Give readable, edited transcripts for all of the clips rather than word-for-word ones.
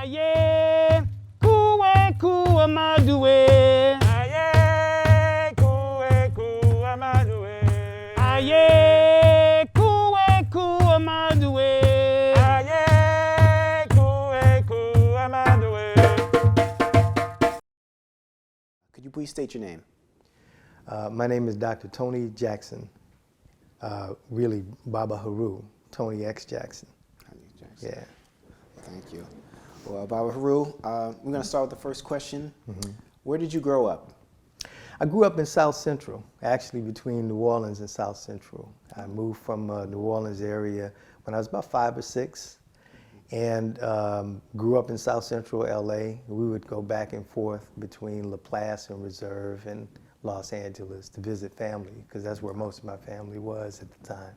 Aye, kuwe kuamadue. Aye, kuwe kuamadue. Aye, kuwe kuamadue. Aye, kuwe kuamadue. Could you please state your name? My name is Dr. Tony Jackson, really Baba Haru, Tony X. Jackson. Yeah. Thank you. Well, Baba Haru, we're going to start with the first question. Where did you grow up? I grew up in South Central, actually between New Orleans and South Central. I moved from New Orleans area when I was about 5 or 6 and grew up in South Central LA. We would go back and forth between La Place and Reserve and Los Angeles to visit family because that's where most of my family was at the time.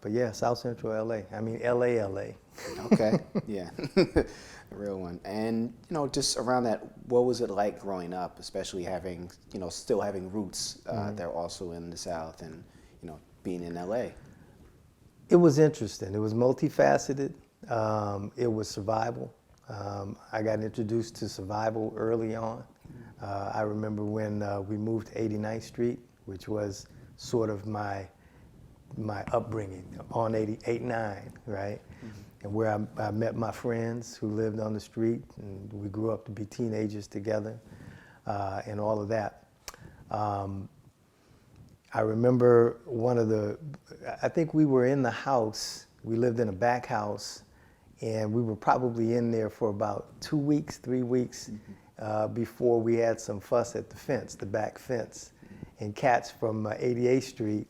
But yeah, South Central LA. I mean, LA. Okay, yeah, a real one. And, you know, just around that, what was it like growing up, especially having, you know, still having roots that are also in the South and, you know, being in LA? It was interesting. It was multifaceted. It was survival. I got introduced to survival early on. I remember when we moved to 89th Street, which was sort of my upbringing on 89, right? And where I met my friends who lived on the street, and we grew up to be teenagers together, and all of that. I remember I think we were in the house, we lived in a back house, and we were probably in there for about 2 weeks, 3 weeks, before we had some fuss at the fence, the back fence. And cats from 88th Street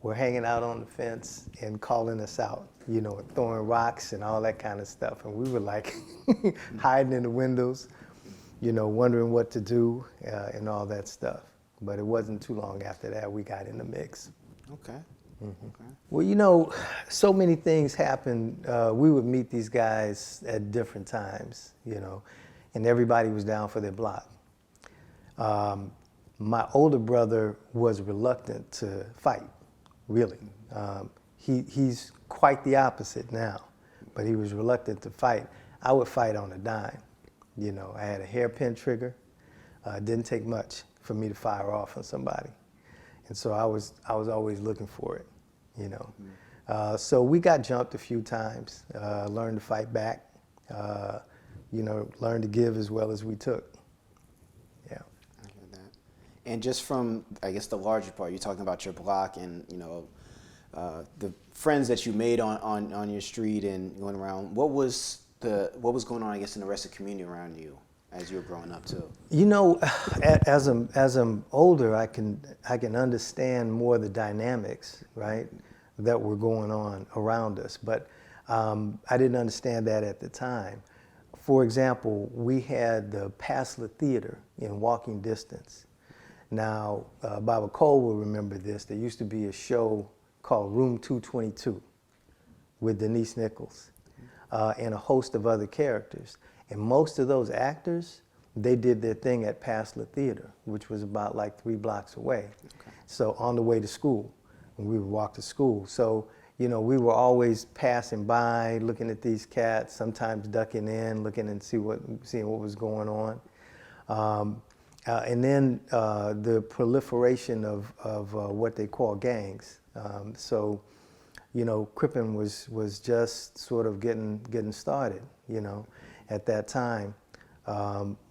were hanging out on the fence and calling us out, you know, throwing rocks and all that kind of stuff. And we were like hiding in the windows, you know, wondering what to do and all that stuff. But it wasn't too long after that we got in the mix. Okay. Okay. Well, you know, so many things happened. We would meet these guys at different times, you know, and everybody was down for their block. My older brother was reluctant to fight, really. He's quite the opposite now, but he was reluctant to fight. I would fight on a dime. You know, I had a hairpin trigger. It didn't take much for me to fire off on somebody. And so I was always looking for it, you know. So we got jumped a few times, learned to fight back, you know, learned to give as well as we took. Yeah. I hear that. And just from, I guess, the larger part, you're talking about your block and, you know, the friends that you made on your street and going around. What was going on, I guess, in the rest of the community around you as you were growing up too? You know, as I'm older, I can understand more the dynamics, right, that were going on around us. But I didn't understand that at the time. For example, we had the Pasla Theater in walking distance. Now, Baba Cole will remember this. There used to be a show called Room 222 with Denise Nichols and a host of other characters. And most of those actors, they did their thing at Pasla Theater, which was about like 3 blocks away. Okay. So on the way to school, and we would walk to school. So, you know, we were always passing by, looking at these cats, sometimes ducking in, looking and seeing what was going on. And then the proliferation of what they call gangs. So, you know, Crippin was just sort of getting started, you know. At that time,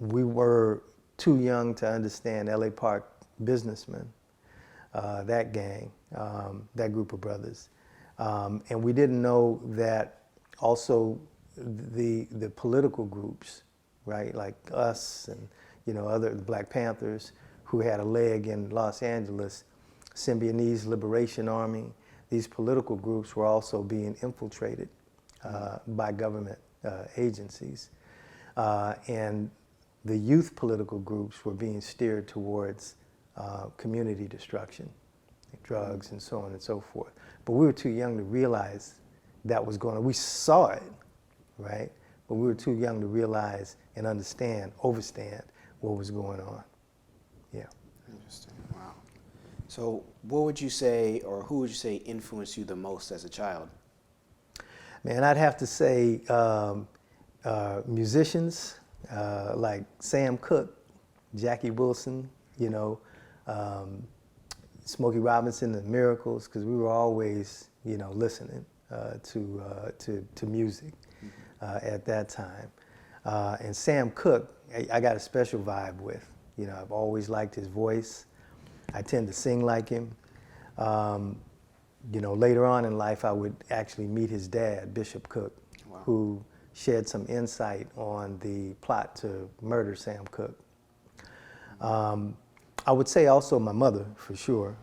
we were too young to understand LA Park businessmen, that gang, that group of brothers. And we didn't know that also the political groups, right, like us and, you know, other Black Panthers who had a leg in Los Angeles, Symbionese Liberation Army, these political groups were also being infiltrated by government agencies. And the youth political groups were being steered towards community destruction, drugs and so on and so forth. But we were too young to realize that was going on. We saw it, right? But we were too young to realize and understand, overstand what was going on. Yeah. Interesting. Wow. So what would you say, or who would you say influenced you the most as a child? Man, I'd have to say musicians like Sam Cooke, Jackie Wilson, you know, Smokey Robinson, the Miracles, because we were always, you know, listening to music at that time. And Sam Cooke, I got a special vibe with. You know, I've always liked his voice. I tend to sing like him. You know, later on in life, I would actually meet his dad, Bishop Cooke, Wow. who shed some insight on the plot to murder Sam Cooke. I would say also my mother, for sure.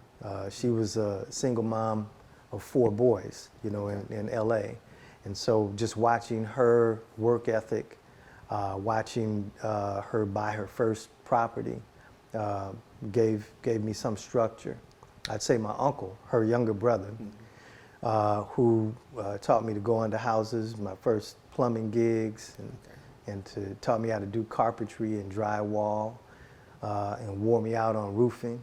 She was a single mom of 4 boys, you know, in LA. And so just watching her work ethic, watching her buy her first property, gave me some structure. I'd say my uncle, her younger brother, who taught me to go into houses, my first plumbing gigs, and taught me how to do carpentry and drywall, and wore me out on roofing,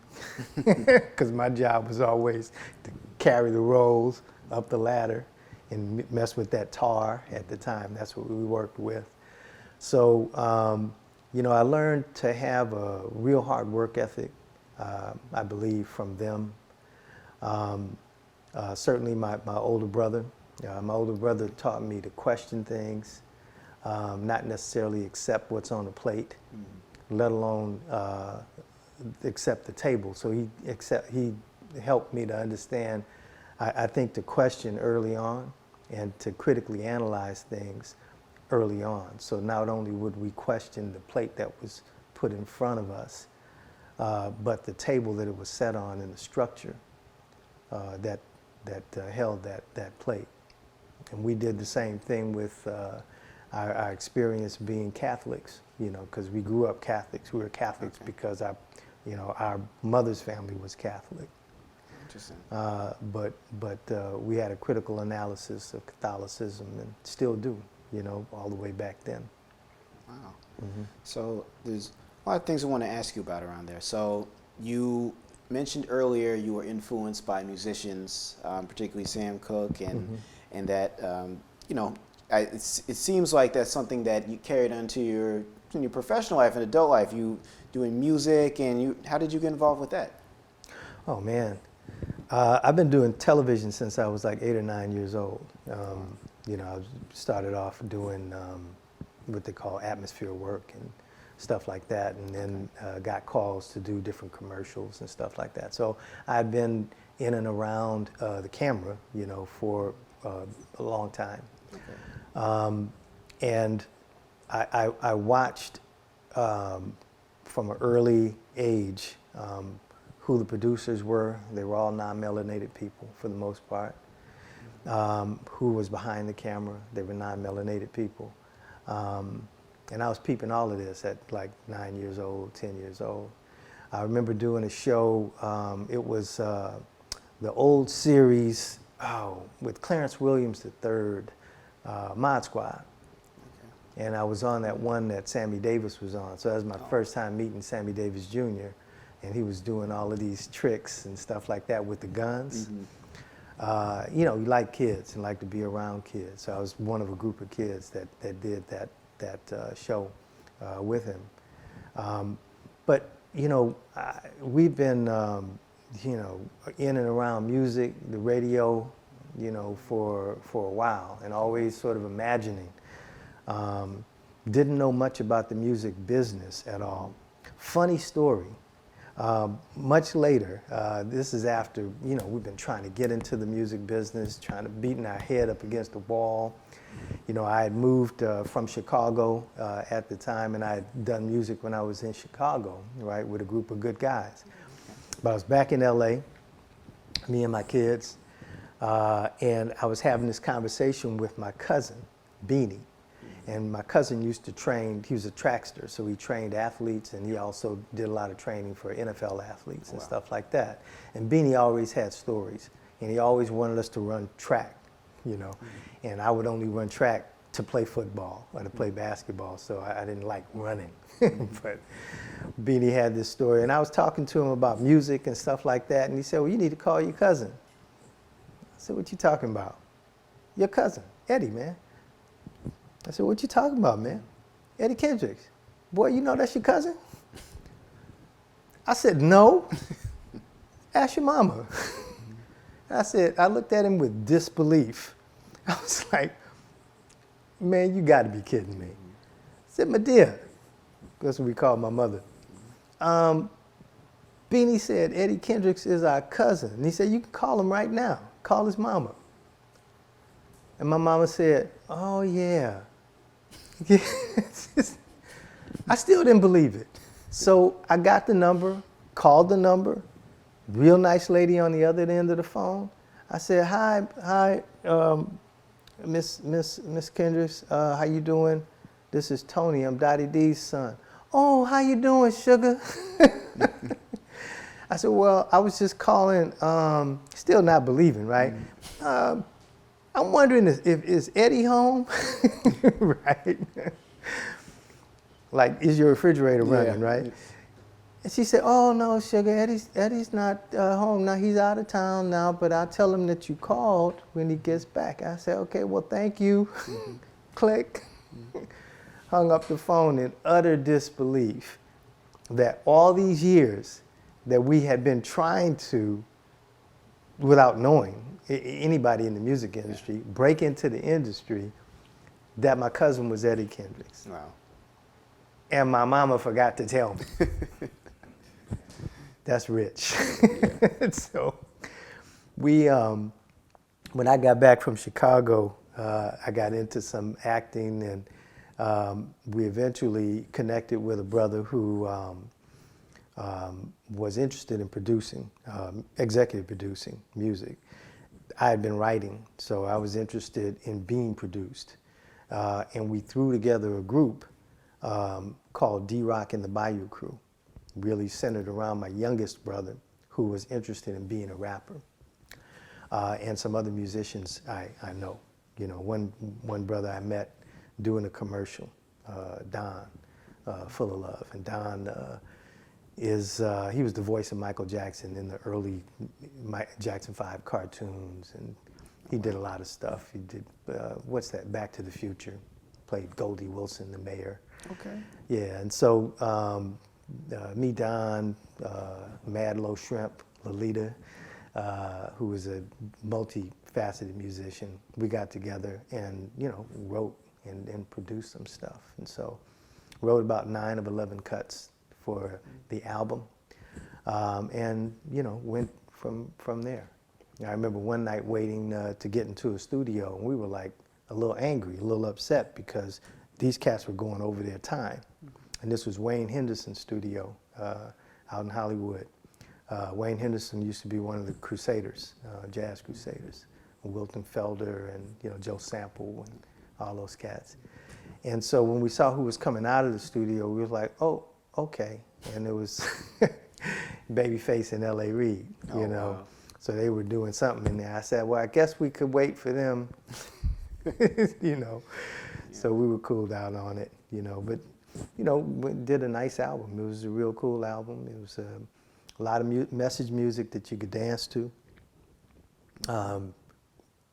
because my job was always to carry the rolls up the ladder and mess with that tar at the time. That's what we worked with. So, you know, I learned to have a real hard work ethic, I believe, from them. Certainly my older brother. My older brother taught me to question things, not necessarily accept what's on the plate, let alone accept the table. So he helped me to understand, I think, to question early on and to critically analyze things early on. So not only would we question the plate that was put in front of us, but the table that it was set on and the structure that held that plate. And we did the same thing with our experience being Catholics, you know, because we grew up Catholics. We were Catholics because our mother's family was Catholic. Interesting. But we had a critical analysis of Catholicism and still do, you know, all the way back then. Wow. So there's a lot of things I want to ask you about around there. So you mentioned earlier you were influenced by musicians, particularly Sam Cooke, and that you know, it seems like that's something that you carried into your professional life and adult life. You doing music, and how did you get involved with that? Oh man, I've been doing television since I was like 8 or 9 years old. You know, I started off doing what they call atmosphere work and stuff like that, and then got calls to do different commercials and stuff like that. So I've been in and around the camera, you know, for a long time. And I watched from an early age who the producers were. They were all non-melanated people for the most part. Who was behind the camera. They were non-melanated people. And I was peeping all of this at like 9 years old, 10 years old. I remember doing a show, it was the old series with Clarence Williams III, Mod Squad. And I was on that one that Sammy Davis was on. So that was my first time meeting Sammy Davis Jr. And he was doing all of these tricks and stuff like that with the guns. You know, you like kids and like to be around kids. So I was one of a group of kids that did that show with him. But, you know, we've been, you know, in and around music, the radio, you know, for a while, and always sort of imagining. Didn't know much about the music business at all. Funny story. Much later, this is after, you know, we've been trying to get into the music business, beating our head up against the wall. You know, I had moved from Chicago at the time, and I had done music when I was in Chicago, right, with a group of good guys. But I was back in LA, me and my kids, and I was having this conversation with my cousin, Beanie. And my cousin used to train, he was a trackster, so he trained athletes, and he also did a lot of training for NFL athletes and stuff like that. And Beanie always had stories, and he always wanted us to run track, you know. And I would only run track to play football or to play basketball, so I didn't like running. But Beanie had this story, and I was talking to him about music and stuff like that, and he said, well, you need to call your cousin. I said, what you talking about? Your cousin, Eddie, man. I said, what you talking about, man? Eddie Kendricks. Boy, you know that's your cousin? I said, no. Ask your mama. I said, I looked at him with disbelief. I was like, man, you got to be kidding me. I said, my dear, that's what we call my mother. Beanie said, Eddie Kendricks is our cousin. And he said, you can call him right now. Call his mama. And my mama said, oh, yeah. I still didn't believe it. So I got the number, called the number, real nice lady on the other end of the phone. I said, hi, Miss Kendricks, how you doing? This is Tony, I'm Dottie D's son. Oh, how you doing, sugar? I said, well, I was just calling, still not believing, right? I'm wondering if is Eddie home? Right? Like, is your refrigerator running, right? And she said, oh, no, sugar, Eddie's not home now. He's out of town now, but I'll tell him that you called when he gets back. I said, okay, well, thank you. Click. Hung up the phone in utter disbelief that all these years that we had been trying to, without knowing, anybody in the music industry, break into the industry, that my cousin was Eddie Kendricks. Wow. And my mama forgot to tell me. That's rich. So we, when I got back from Chicago, I got into some acting, and we eventually connected with a brother who was interested in producing, executive producing music. I had been writing, so I was interested in being produced. And we threw together a group called D-Rock and the Bayou Crew, really centered around my youngest brother, who was interested in being a rapper, and some other musicians I know. You know, one brother I met doing a commercial, Don, Full of Love, and Don he was the voice of Michael Jackson in the early Jackson 5 cartoons, and he did a lot of stuff. He did, what's that, Back to the Future, played Goldie Wilson, the mayor. Okay. Yeah, and so me, Don, Mad Low Shrimp, Lolita, who was a multifaceted musician, we got together and, you know, wrote and produced some stuff. And so wrote about 9 of 11 cuts for the album, and, you know, went from there. I remember one night waiting to get into a studio, and we were like a little angry, a little upset, because these cats were going over their time. And this was Wayne Henderson's studio out in Hollywood. Wayne Henderson used to be one of the Crusaders, jazz Crusaders, Wilton Felder and, you know, Joe Sample and all those cats. And so when we saw who was coming out of the studio, we was like, oh, okay. And it was Babyface and L.A. Reid, you know. Wow. So they were doing something in there. I said, well, I guess we could wait for them, you know. Yeah. So we were cooled out on it, you know. But, you know, we did a nice album. It was a real cool album. It was a lot of message music that you could dance to.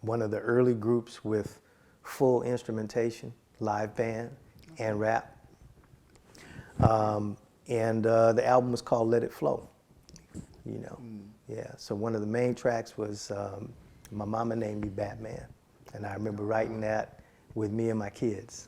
One of the early groups with full instrumentation, live band, and rap. And the album was called Let It Flow, you know. Yeah, so one of the main tracks was My Mama Named Me Batman. And I remember writing that with me and my kids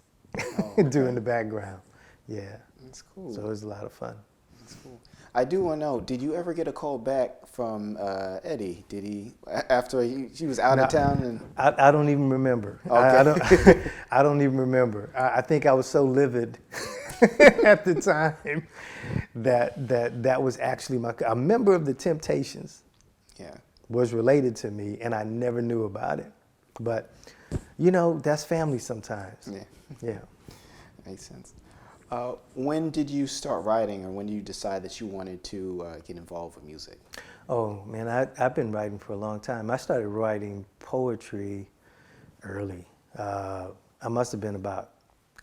doing the background. Yeah. That's cool. So it was a lot of fun. That's cool. I do want to know, did you ever get a call back from Eddie? Did he, after he was out of town? And I don't even remember. Okay. I don't even remember. I think I was so livid at the time that was actually a member of the Temptations. Yeah. Was related to me, and I never knew about it. But, you know, that's family sometimes. Yeah. Yeah. Makes sense. When did you start writing, or when did you decide that you wanted to get involved with music? Oh, man, I've been writing for a long time. I started writing poetry early. I must have been about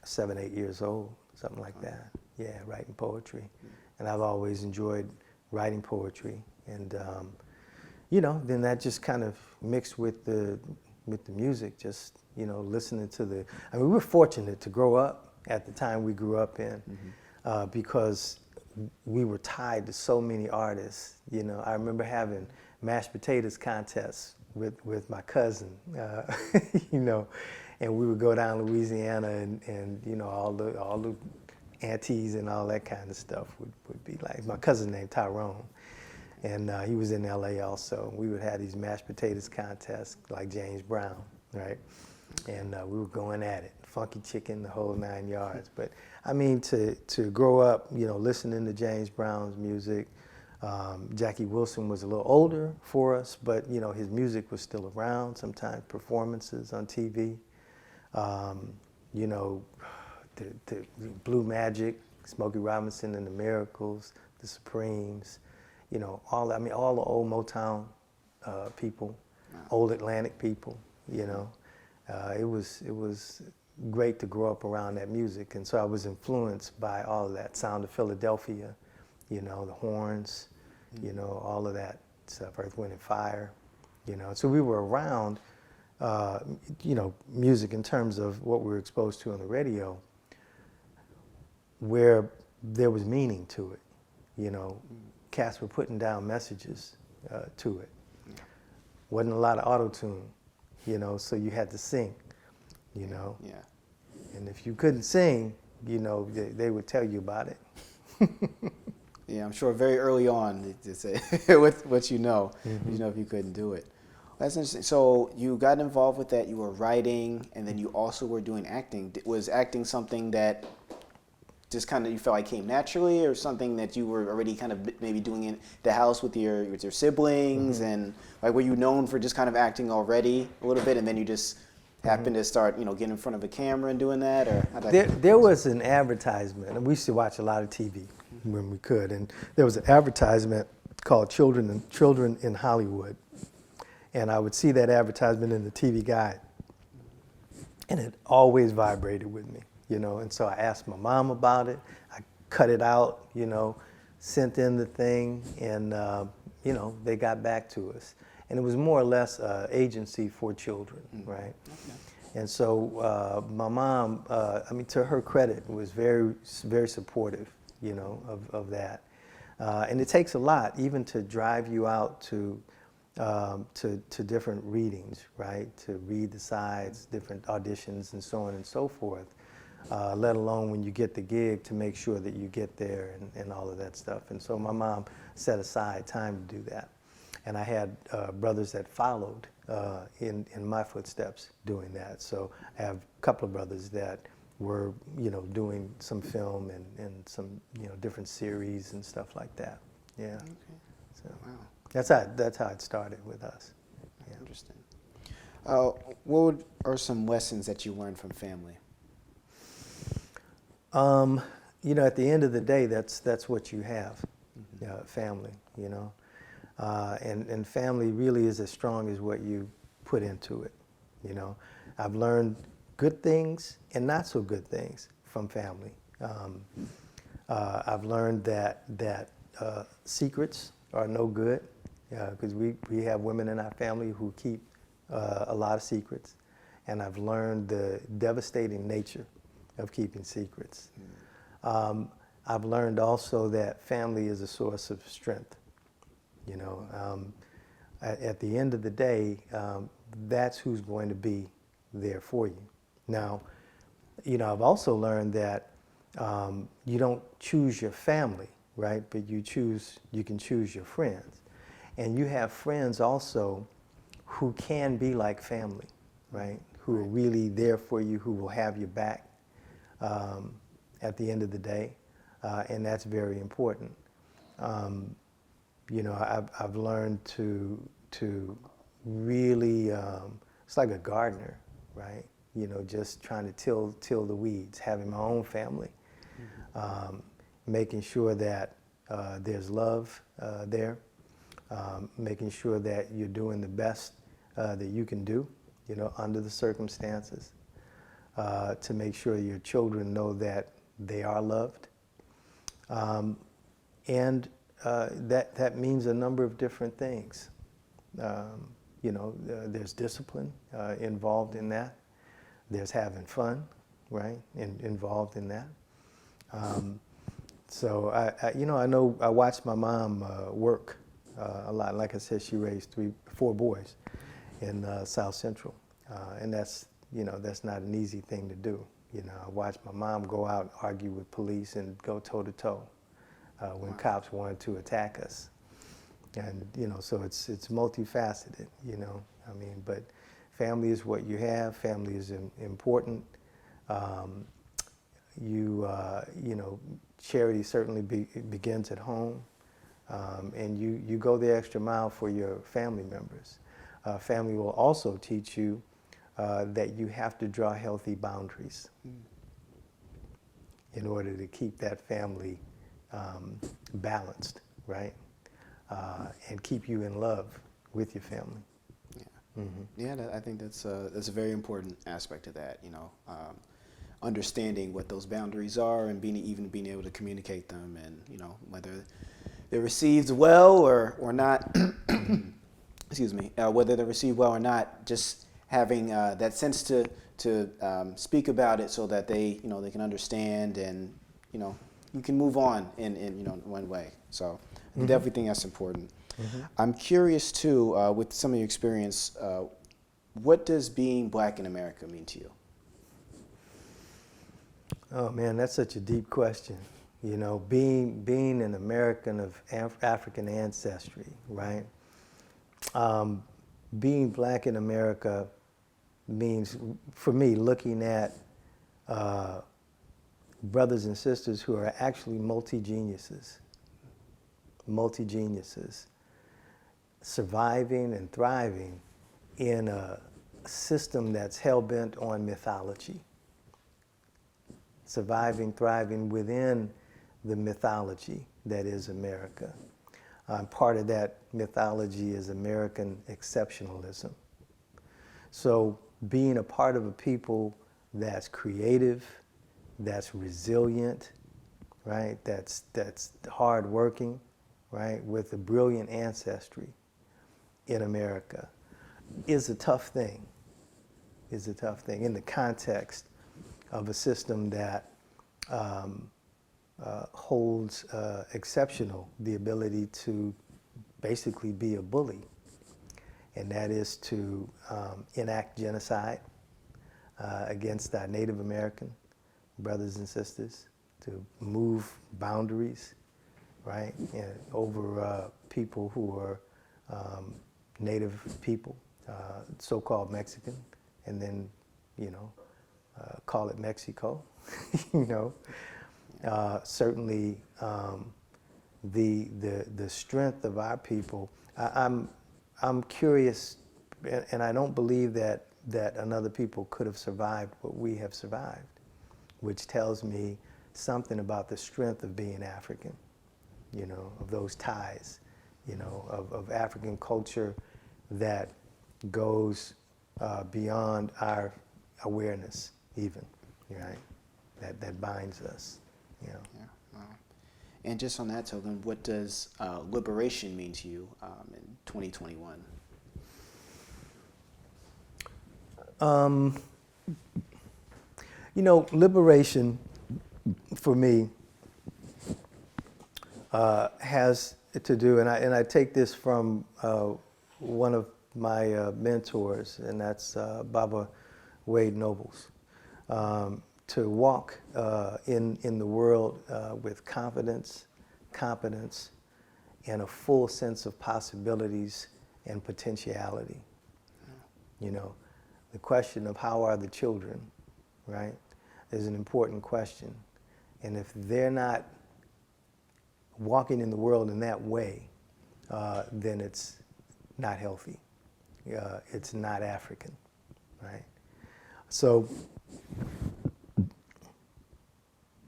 7, 8 years old, something like that. Yeah, writing poetry. And I've always enjoyed writing poetry. And, you know, then that just kind of mixed with the music, just listening to we were fortunate to grow up at the time we grew up in, because we were tied to so many artists. I remember having mashed potatoes contests with my cousin, and we would go down Louisiana and all the aunties and all that kind of stuff would be like. My cousin named Tyrone, and he was in LA also. We would have these mashed potatoes contests like James Brown, right? And we were going at it, funky chicken, the whole 9 yards. But I mean, to grow up, listening to James Brown's music. Jackie Wilson was a little older for us, but his music was still around. Sometimes performances on TV. The Blue Magic, Smokey Robinson and the Miracles, the Supremes. All the old Motown people, old Atlantic people. It was great to grow up around that music, and so I was influenced by all of that. Sound of Philadelphia, the horns, all of that stuff, Earth, Wind and Fire, So we were around, music in terms of what we were exposed to on the radio, where there was meaning to it, Cats were putting down messages to it. Wasn't a lot of auto-tune, so you had to sing, Yeah. And if you couldn't sing, they would tell you about it. Yeah, I'm sure very early on to say what you know, if you couldn't do it. That's interesting. So you got involved with that. You were writing, and then you also were doing acting. Was acting something that just kind of you felt like came naturally, or something that you were already kind of maybe doing in the house with your siblings, and like were you known for just kind of acting already a little bit, and then you just happened to start getting in front of a camera and doing that, or how'd that there was an advertisement, and we used to watch a lot of TV when we could, and there was an advertisement called Children in Hollywood, and I would see that advertisement in the TV guide, and it always vibrated with me. And so I asked my mom about it. I cut it out, sent in the thing, and, they got back to us. And it was more or less an agency for children, right? Okay. And so my mom, to her credit, was very, very supportive, of that. And it takes a lot, even to drive you out to different readings, right? To read the sides, different auditions, and so on and so forth. Let alone when you get the gig, to make sure that you get there and all of that stuff. And so my mom set aside time to do that. And I had brothers that followed in my footsteps doing that. So I have a couple of brothers that were, doing some film and some, different series and stuff like that. Yeah. Okay. So wow. That's how it started with us. Yeah. Interesting. What are some lessons that you learned from family? At the end of the day, that's what you have, family, and family really is as strong as what you put into it, I've learned good things and not so good things from family. I've learned that secrets are no good, because we have women in our family who keep a lot of secrets, and I've learned the devastating nature of keeping secrets. I've learned also that family is a source of strength. At the end of the day, that's who's going to be there for you. Now, I've also learned that you don't choose your family, right? But you can choose your friends. And you have friends also who can be like family, right? Who are really there for you, who will have your back at the end of the day, and that's very important. I've learned to really, it's like a gardener, right? Just trying to till the weeds, having my own family, making sure that there's love there, making sure that you're doing the best that you can do, under the circumstances. To make sure your children know that they are loved. And that means a number of different things. There's discipline involved in that. there's having fun, right, involved in that. So I watched my mom work a lot. Like I said, she raised 4 boys in South Central, and that's not an easy thing to do. I watched my mom go out and argue with police and go toe to toe when cops wanted to attack us. And so it's multifaceted. But family is what you have. Family is important. Charity certainly begins at home, and you go the extra mile for your family members. Family will also teach you that you have to draw healthy boundaries in order to keep that family balanced, right? And keep you in love with your family. Yeah, I think that's a very important aspect of that. Understanding what those boundaries are and being able to communicate them, and whether they're received well or not. Excuse me. Whether they're received well or not, just having that sense to speak about it so that they they can understand, and you can move on in one way. So I definitely think that's important. I'm curious too, with some of your experience, what does being Black in America mean to you? Oh man, that's such a deep question. Being an American of African ancestry, right? Being Black in America means, for me, looking at brothers and sisters who are actually multi-geniuses, surviving and thriving in a system that's hell-bent on mythology. Surviving, thriving within the mythology that is America. Part of that mythology is American exceptionalism. So being a part of a people that's creative, that's resilient, right? That's hardworking, right? With a brilliant ancestry in America is a tough thing. In the context of a system that holds exceptional the ability to basically be a bully, and that is to enact genocide against our Native American brothers and sisters, to move boundaries, right, over people who are Native people, so-called Mexican, and then call it Mexico. Certainly the strength of our people. I'm curious, and I don't believe that another people could have survived what we have survived, which tells me something about the strength of being African, of those ties, of African culture that goes beyond our awareness even, right? That binds us, Yeah. Wow. And just on that token, what does liberation mean to you in 2021? Liberation for me has to do, and I take this from one of my mentors, and that's Baba Wade Nobles. To walk in the world with confidence, competence, and a full sense of possibilities and potentiality. The question of how are the children, right, is an important question. And if they're not walking in the world in that way, then it's not healthy. It's not African, right? So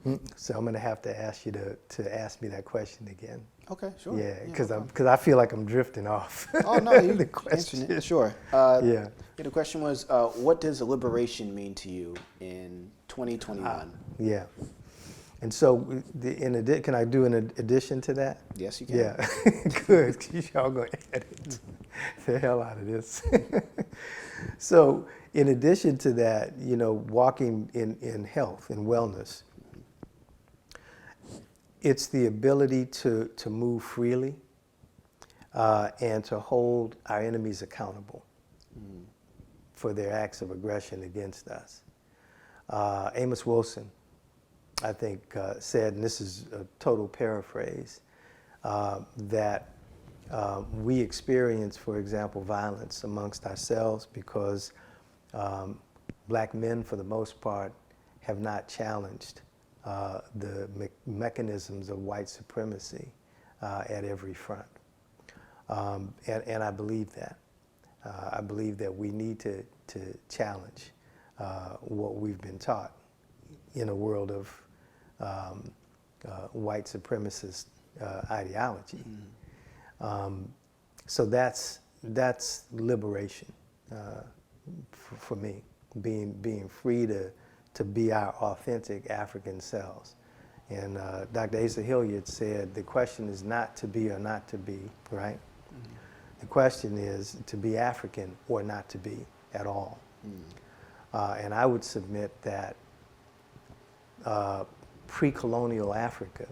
I'm going to have to ask you to ask me that question again. Okay, sure. Yeah, because I feel like I'm drifting off. Oh no, you the question. It. Sure. Yeah. The question was, what does liberation mean to you in 2021? Yeah. And so, can I do an addition to that? Yes, you can. Yeah. Good. Y'all going to edit the hell out of this. So, in addition to that, walking in health and wellness, it's the ability to move freely and to hold our enemies accountable for their acts of aggression against us. Amos Wilson, I think, said, and this is a total paraphrase, that we experience, for example, violence amongst ourselves because black men, for the most part, have not challenged the mechanisms of white supremacy at every front. And I believe that. I believe that we need to challenge what we've been taught in a world of white supremacist ideology. So that's liberation for me, being free to be our authentic African selves. And Dr. Asa Hilliard said, the question is not to be or not to be, right? The question is to be African or not to be at all. And I would submit that pre-colonial Africa,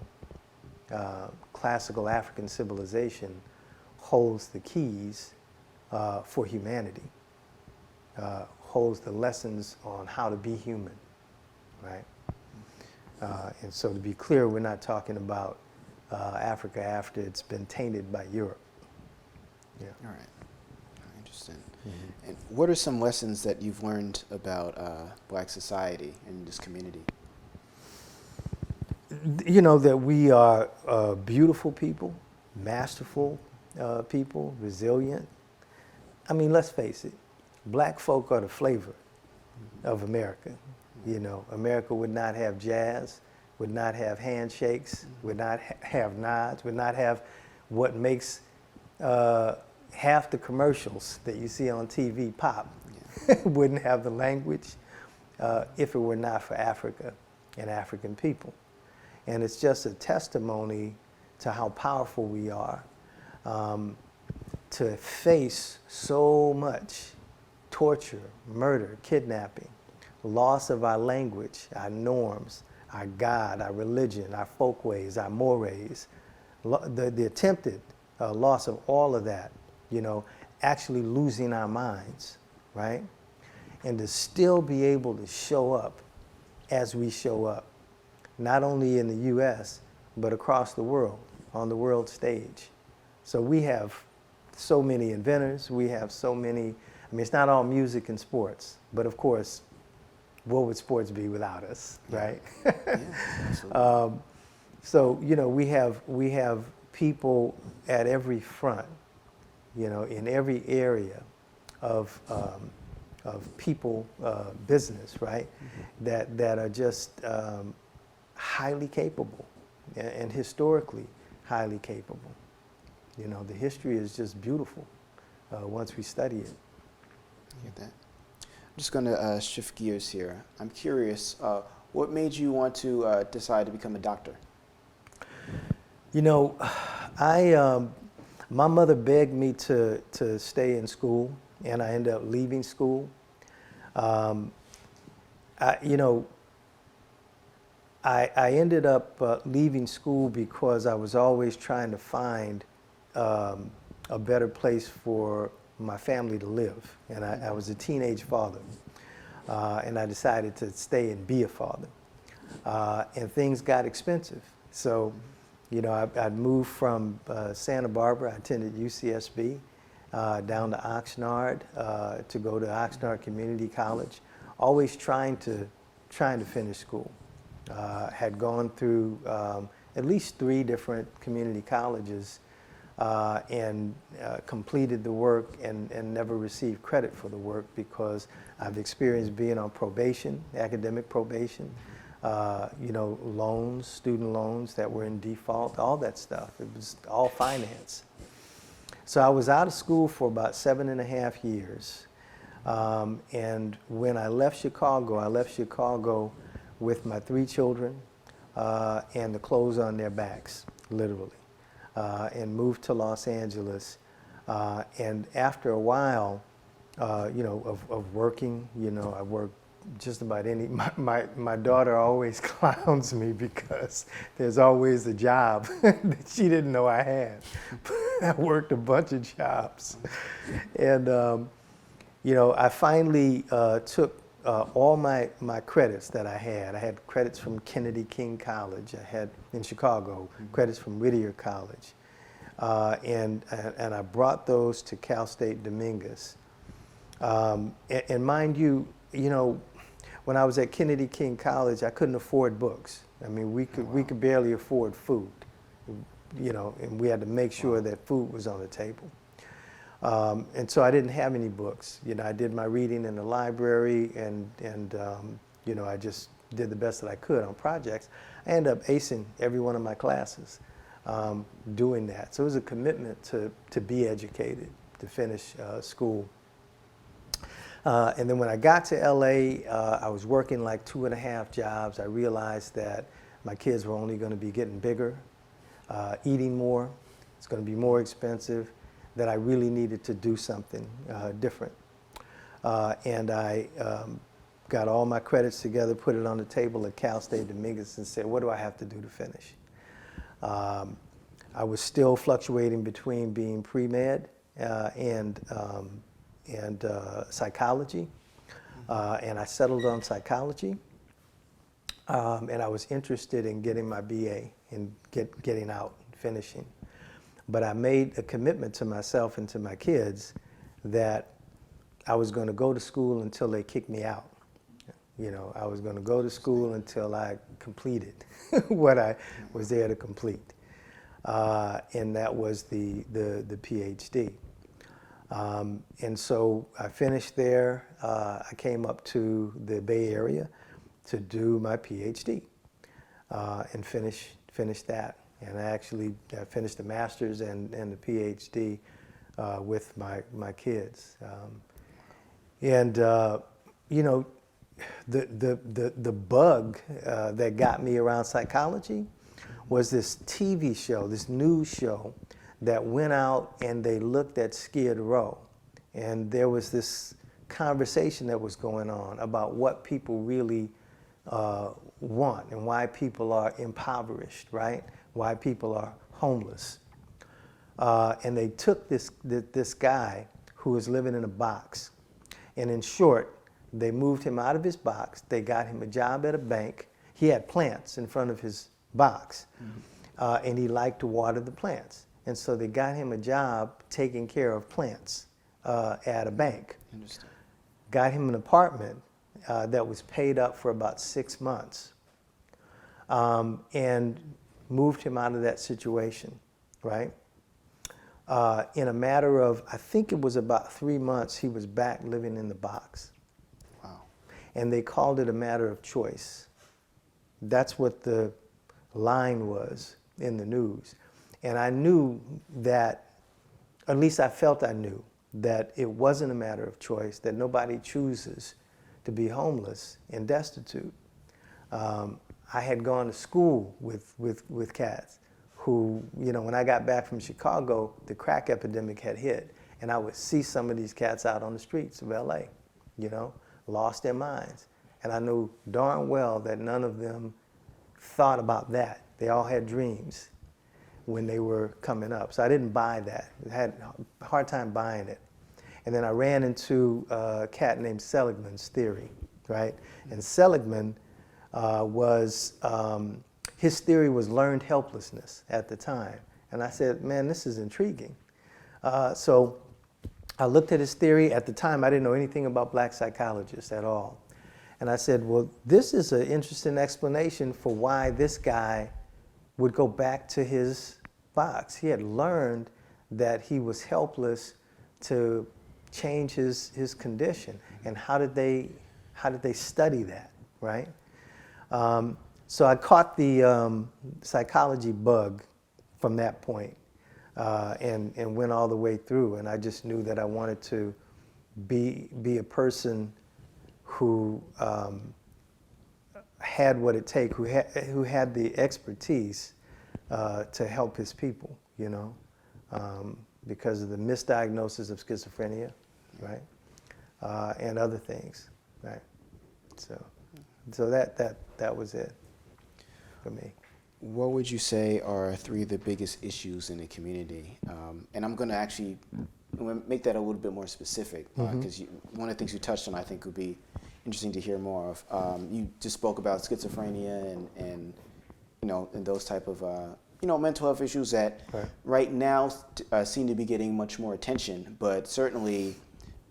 classical African civilization holds the keys for humanity, holds the lessons on how to be human, right? And so to be clear, we're not talking about Africa after it's been tainted by Europe. Yeah. All right. Interesting. And what are some lessons that you've learned about black society and this community? That we are beautiful people, masterful people, resilient. I mean, let's face it, black folk are the flavor of America. America would not have jazz, would not have handshakes, would not have nods, would not have what makes half the commercials that you see on TV pop. Wouldn't have the language if it were not for Africa and African people. And it's just a testimony to how powerful we are to face so much torture, murder, kidnapping, loss of our language, our norms, our God, our religion, our folkways, our mores, the attempted loss of all of that, actually losing our minds, right? And to still be able to show up as we show up, not only in the U.S., but across the world, on the world stage. So we have so many inventors, we have so many, it's not all music and sports, but of course, what would sports be without us, right? Yeah, absolutely. So, we have people at every front, in every area of people business, right? That are just highly capable and historically highly capable. The history is just beautiful once we study it. I get that. I'm just going to shift gears here. I'm curious, what made you want to decide to become a doctor? My mother begged me to stay in school, and I ended up leaving school. I ended up leaving school because I was always trying to find a better place for my family to live. And I was a teenage father, and I decided to stay and be a father. And things got expensive. So, I'd moved from Santa Barbara. I attended UCSB, down to Oxnard to go to Oxnard Community College, always trying to finish school. Had gone through at least 3 different community colleges and completed the work and never received credit for the work because I've experienced being on probation, academic probation, loans, student loans that were in default, all that stuff. It was all finance. So I was out of school for about 7.5 years. And when I left Chicago with my 3 children and the clothes on their backs, literally, and moved to Los Angeles. And after a while, of working. I work just about any. My daughter always clowns me because there's always a job that she didn't know I had. I worked a bunch of jobs, and I finally took all my credits that I had. I had credits from Kennedy King College. I had in Chicago credits from Whittier College, and I brought those to Cal State Dominguez. And mind you, when I was at Kennedy King College, I couldn't afford books. I mean, we could barely afford food, and we had to make sure that food was on the table. And so I didn't have any books. I did my reading in the library, and I just did the best that I could on projects. I ended up acing every one of my classes doing that. So it was a commitment to be educated, to finish school. And then when I got to LA, I was working like 2.5 jobs. I realized that my kids were only going to be getting bigger, eating more. It's going to be more expensive, that I really needed to do something different. And I got all my credits together, put it on the table at Cal State Dominguez, and said, what do I have to do to finish? I was still fluctuating between being pre-med and psychology, and I settled on psychology, and I was interested in getting my BA and getting out and finishing. But I made a commitment to myself and to my kids that I was going to go to school until they kicked me out. I was going to go to school until I completed what I was there to complete, and that was the PhD. And so I finished there. I came up to the Bay Area to do my PhD and finish that. And I actually finished the master's and the PhD with my kids. The bug that got me around psychology was this TV show, this news show that went out and they looked at Skid Row. And there was this conversation that was going on about what people really want and why people are impoverished, right? Why people are homeless. And they took this guy who was living in a box. And in short, they moved him out of his box. They got him a job at a bank. He had plants in front of his box, and he liked to water the plants. And so they got him a job taking care of plants at a bank. Interesting. Got him an apartment that was paid up for about 6 months, and moved him out of that situation, right? In a matter of, I think it was about 3 months, he was back living in the box. Wow. And they called it a matter of choice. That's what the line was in the news. And I knew that, at least I felt I knew, that it wasn't a matter of choice, that nobody chooses to be homeless and destitute. I had gone to school with cats who, when I got back from Chicago, the crack epidemic had hit, and I would see some of these cats out on the streets of LA, lost their minds. And I knew darn well that none of them thought about that. They all had dreams when they were coming up. So I didn't buy that. I had a hard time buying it. And then I ran into a cat named Seligman's theory, right? And Seligman his theory was learned helplessness at the time. And I said, man, this is intriguing. So I looked at his theory. At the time, I didn't know anything about black psychologists at all. And I said, well, this is an interesting explanation for why this guy would go back to his box. He had learned that he was helpless to change his condition. And how did they study that, right? So I caught the psychology bug from that point, and went all the way through. And I just knew that I wanted to be a person who had what it takes, who had the expertise to help his people, because of the misdiagnosis of schizophrenia, right? and other things, right? So that was it for me. What would you say are 3 of the biggest issues in the community? And I'm going to actually make that a little bit more specific, because one of the things you touched on, I think, would be interesting to hear more of. You just spoke about schizophrenia and those type of mental health issues that right now seem to be getting much more attention, but certainly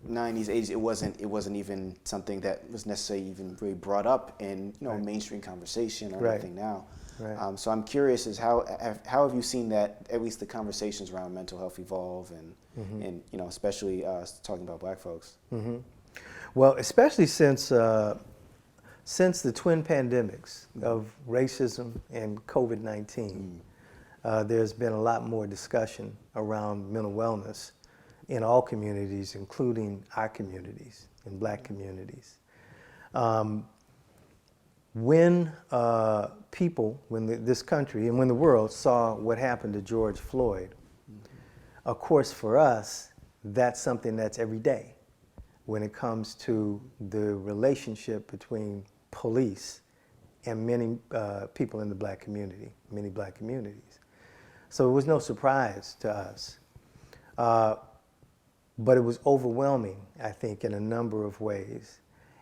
90s, 80s, it wasn't even something that was necessarily even really brought up in mainstream conversation or anything now. Right. So I'm curious as how have you seen that, at least the conversations around mental health evolve and especially talking about Black folks. Well, especially since the twin pandemics of racism and COVID-19, there's been a lot more discussion around mental wellness in all communities, including our communities, in Black communities. When this country and when the world saw what happened to George Floyd, of course for us, that's something that's every day when it comes to the relationship between police and many people in the Black community, many Black communities. So it was no surprise to us. But it was overwhelming, I think, in a number of ways.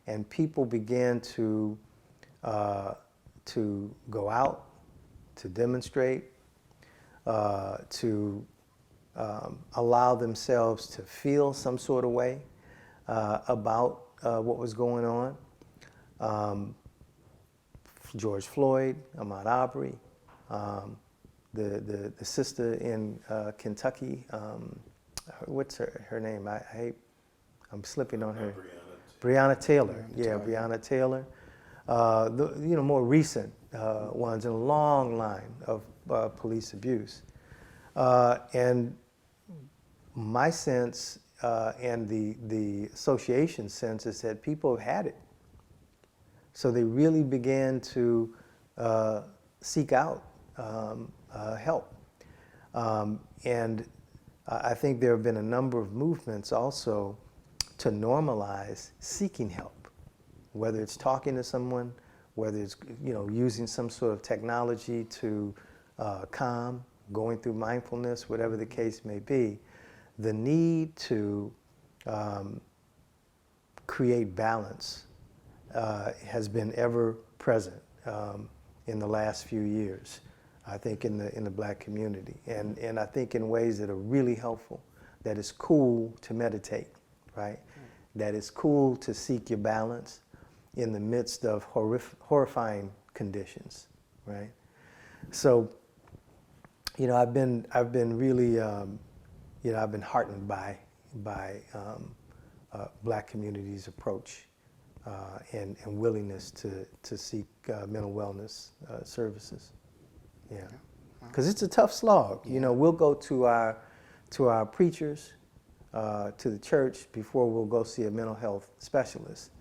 And people began to go out, to demonstrate, to allow themselves to feel some sort of way about what was going on. George Floyd, Ahmaud Arbery, the sister in Kentucky, what's her name? I'm slipping on her. Breonna Taylor. Yeah, Breonna Taylor. The more recent ones in a long line of police abuse. And my sense and the association sense is that people have had it. So they really began to seek out help. And I think there have been a number of movements also to normalize seeking help, whether it's talking to someone, whether it's using some sort of technology to calm, going through mindfulness, whatever the case may be. The need to create balance has been ever present in the last few years, I think, in the Black community, and I think in ways that are really helpful. That it's cool to meditate, right? That it's cool to seek your balance in the midst of horrifying conditions, right? So, I've been really, I've been heartened by Black community's approach and willingness to seek mental wellness services. Yeah, because it's a tough slog. We'll go to our preachers, to the church before we'll go see a mental health specialist.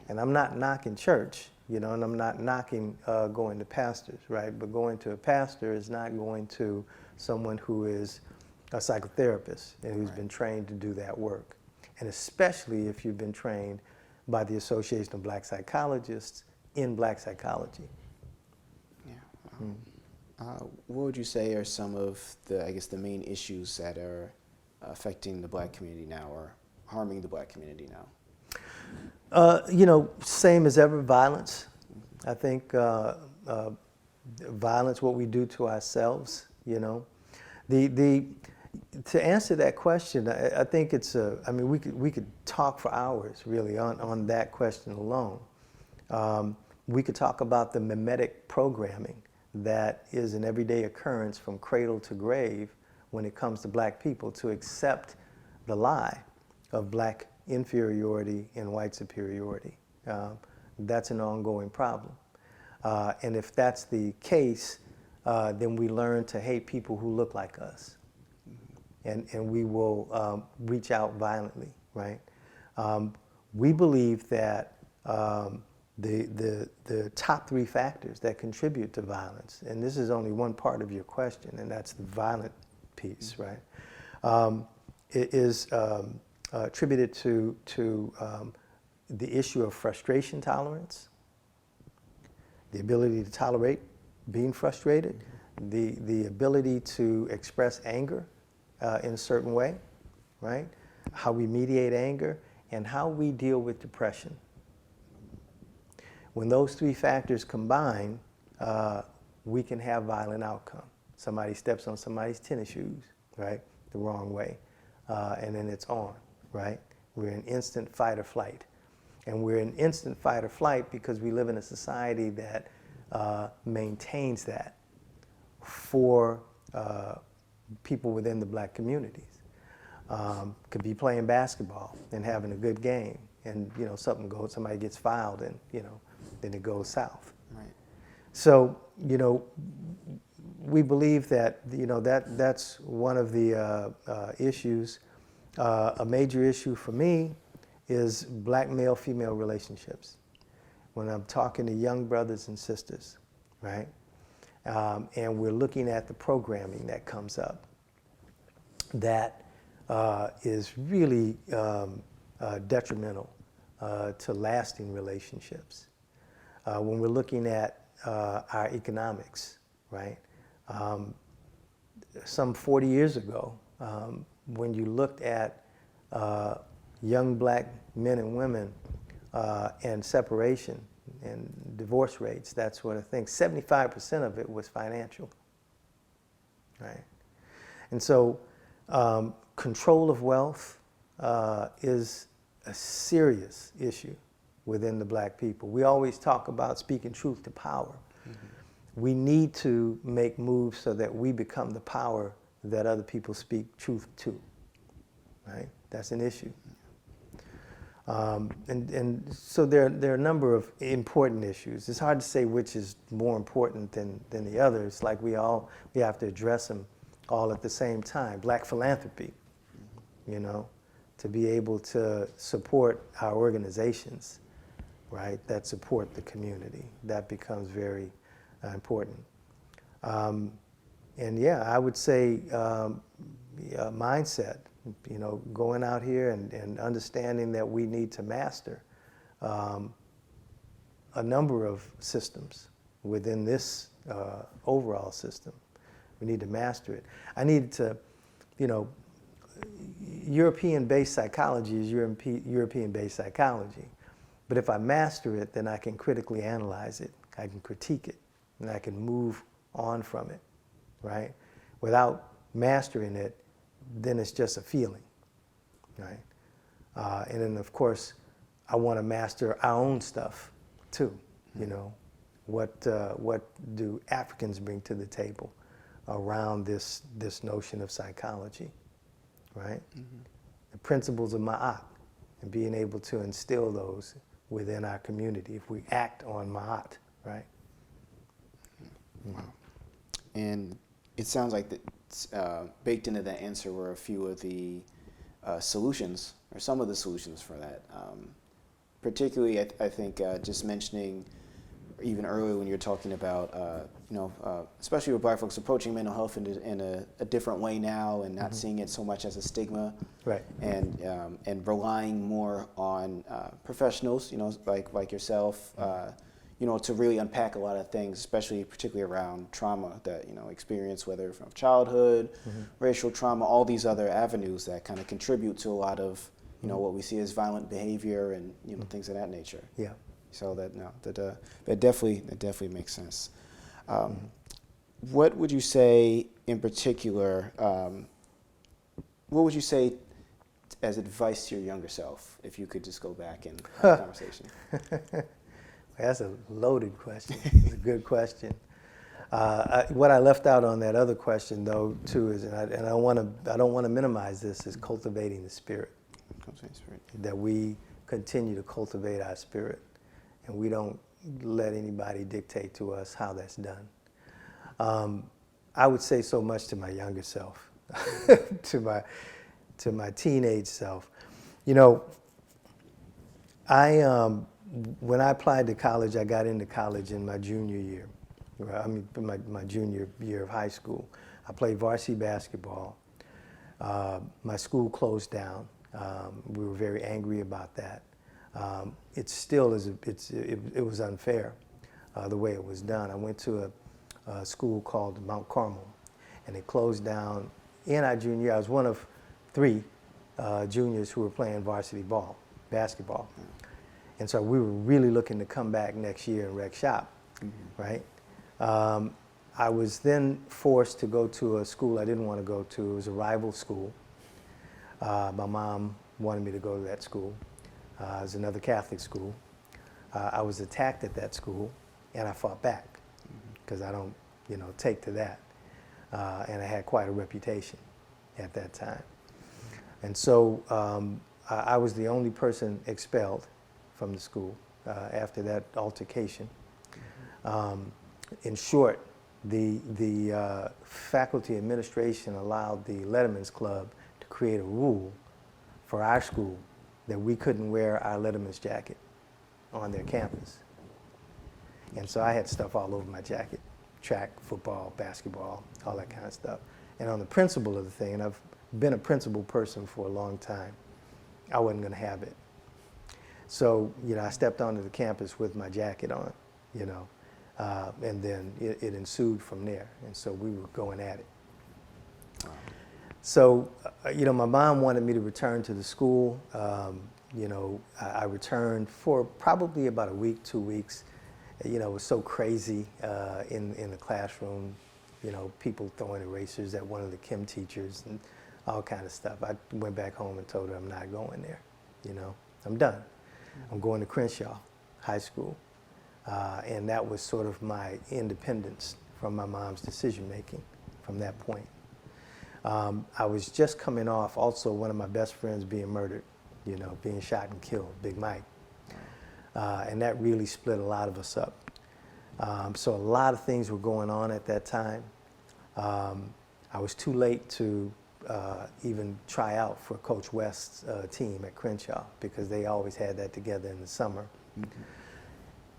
And I'm not knocking church, and I'm not knocking going to pastors, right? But going to a pastor is not going to someone who is a psychotherapist and who's been trained to do that work. And especially if you've been trained by the Association of Black Psychologists in Black psychology. Yeah. What would you say are some of the main issues that are affecting the Black community now or harming the Black community now? Same as ever, violence. I think violence, what we do to ourselves, To answer that question, I think it's we could talk for hours really on that question alone. We could talk about the mimetic programming that is an everyday occurrence from cradle to grave when it comes to Black people to accept the lie of Black inferiority and white superiority. That's an ongoing problem. And if that's the case, then we learn to hate people who look like us. And we will reach out violently, right? We believe that the top 3 factors that contribute to violence, and this is only one part of your question, and that's the violent piece, right? It is attributed to the issue of frustration tolerance, the ability to tolerate being frustrated, the ability to express anger in a certain way, right? How we mediate anger, and how we deal with depression. When those three factors combine, we can have violent outcome. Somebody steps on somebody's tennis shoes, right, the wrong way, and then it's on, right? We're in instant fight or flight. And we're in instant fight or flight because we live in a society that maintains that for people within the black communities. Could be playing basketball and having a good game, and somebody gets filed, and then it goes south. Right. So we believe that that's one of the issues. A major issue for me is black male-female relationships. When I'm talking to young brothers and sisters, right, and we're looking at the programming that comes up, that is really detrimental to lasting relationships. When we're looking at our economics, right? Some 40 years ago, when you looked at young black men and women and separation and divorce rates, that sort of thing, 75% of it was financial, right? And so control of wealth is a serious issue within the black people. We always talk about speaking truth to power. Mm-hmm. We need to make moves so that we become the power that other people speak truth to, right? That's an issue. And so there are a number of important issues. It's hard to say which is more important than the others. Like we have to address them all at the same time. Black philanthropy, to be able to support our organizations, right, that support the community. That becomes very important. And yeah, I would say mindset, going out here and understanding that we need to master a number of systems within this overall system. We need to master it. I need to, European-based psychology is European-based psychology. But if I master it, then I can critically analyze it, I can critique it, and I can move on from it, right? Without mastering it, then it's just a feeling, right? And then, of course, I want to master our own stuff, too, What do Africans bring to the table around this notion of psychology, right? Mm-hmm. The principles of Ma'at, and being able to instill those within our community if we act on Ma'at, right? Wow. And it sounds like baked into that answer were a few of the solutions, or some of the solutions for that. Particularly, I think just mentioning, even earlier when you're talking about, especially with black folks approaching mental health in a different way now, and not mm-hmm. seeing it so much as a stigma, right? And relying more on professionals, like yourself, to really unpack a lot of things, particularly around trauma that experience, whether from childhood, mm-hmm. racial trauma, all these other avenues that kind of contribute to a lot of mm-hmm. what we see as violent behavior and mm-hmm. things of that nature. Yeah. So that definitely makes sense. What would you say in particular? What would you say as advice to your younger self, if you could just go back and have a conversation? That's a loaded question. It's a good question. What I left out on that other question, though, too, is, and I don't want to minimize this, is cultivating the spirit. Cultivating spirit. That we continue to cultivate our spirit, and we don't let anybody dictate to us how that's done. I would say so much to my younger self, to my teenage self. When I applied to college, I got into college in my junior year. My junior year of high school. I played varsity basketball. My school closed down. We were very angry about that. It still is, it was unfair the way it was done. I went to a school called Mount Carmel, and it closed down in our junior year. I was one of 3 juniors who were playing varsity basketball. And so we were really looking to come back next year and rec shop, right? I was then forced to go to a school I didn't want to go to. It was a rival school. My mom wanted me to go to that school. It was another Catholic school. I was attacked at that school, and I fought back because I don't, take to that. And I had quite a reputation at that time. And so I was the only person expelled from the school after that altercation. In short, the faculty administration allowed the Letterman's Club to create a rule for our school that we couldn't wear our Letterman's jacket on their campus. And so I had stuff all over my jacket, track, football, basketball, all that kind of stuff. And on the principle of the thing, and I've been a principled person for a long time, I wasn't going to have it. So, I stepped onto the campus with my jacket on, and then it ensued from there. And so we were going at it. So, my mom wanted me to return to the school. I returned for probably about a week, 2 weeks. It was so crazy in the classroom, people throwing erasers at one of the chem teachers and all kind of stuff. I went back home and told her I'm not going there, I'm done. I'm going to Crenshaw High School. And that was sort of my independence from my mom's decision making from that point. I was just coming off also one of my best friends being murdered, being shot and killed, Big Mike. And that really split a lot of us up. So a lot of things were going on at that time. I was too late to even try out for Coach West's team at Crenshaw because they always had that together in the summer.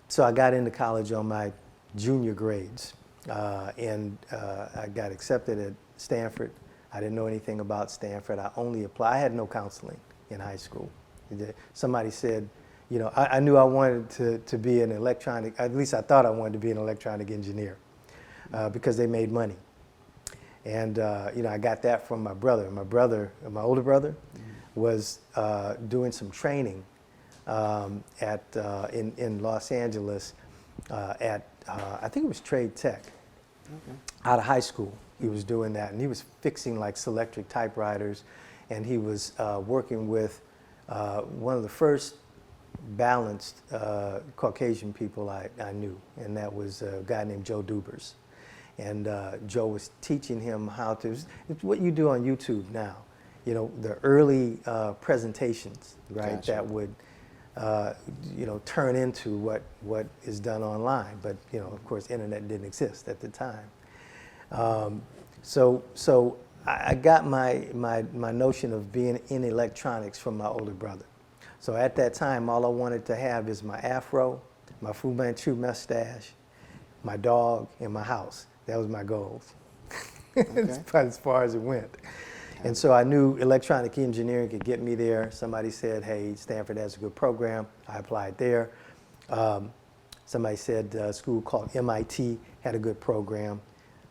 So I got into college on my junior grades, and I got accepted at Stanford. I didn't know anything about Stanford. I only applied. I had no counseling in high school. Somebody said, I knew I wanted to be an electronic, at least I thought I wanted to be an electronic engineer because they made money. And, I got that from my brother. My older brother was doing some training in Los Angeles at, I think it was Trade Tech, out of high school. He was doing that, and he was fixing like Selectric typewriters, and he was working with one of the first balanced Caucasian people I knew, and that was a guy named Joe Dubers. And Joe was teaching him how to, it's what you do on YouTube now, the early presentations, right, Gotcha. That would turn into what is done online. But, of course, internet didn't exist at the time. So I got my notion of being in electronics from my older brother. So at that time, all I wanted to have is my afro, my Fu Manchu mustache, my dog, and my house. That was my goals. That's about as far as it went. And so I knew electronic engineering could get me there. Somebody said, hey, Stanford has a good program. I applied there. Somebody said a school called MIT had a good program.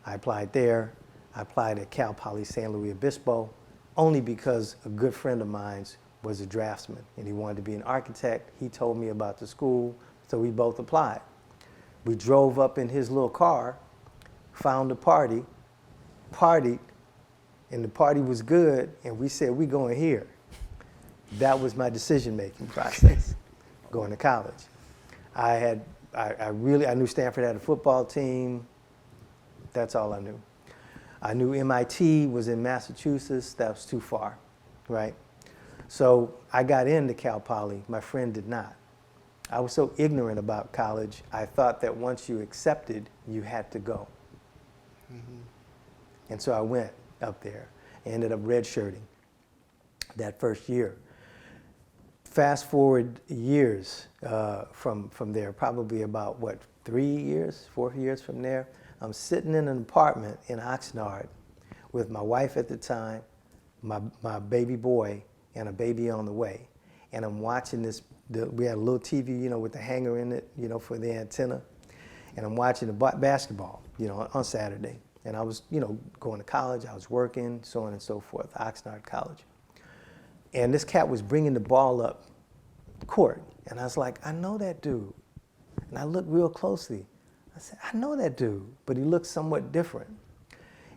I applied there. I applied at Cal Poly San Luis Obispo only because a good friend of mine was a draftsman and he wanted to be an architect. He told me about the school, so we both applied. We drove up in his little car, found a party, partied, and the party was good, and we said, we going here. That was my decision-making process, going to college. I knew Stanford had a football team. That's all I knew. I knew MIT was in Massachusetts. That was too far, right? So I got into Cal Poly. My friend did not. I was so ignorant about college, I thought that once you accepted, you had to go. And so I went up there. I ended up redshirting that first year. Fast forward years from there, probably about, 4 years from there, I'm sitting in an apartment in Oxnard with my wife at the time, my baby boy, and a baby on the way. And I'm watching this, we had a little TV, with the hanger in it, for the antenna. And I'm watching the basketball, on Saturday. And I was, going to college, I was working, so on and so forth, Oxnard College. And this cat was bringing the ball up court. And I was like, I know that dude. And I looked real closely. I said, I know that dude, but he looks somewhat different.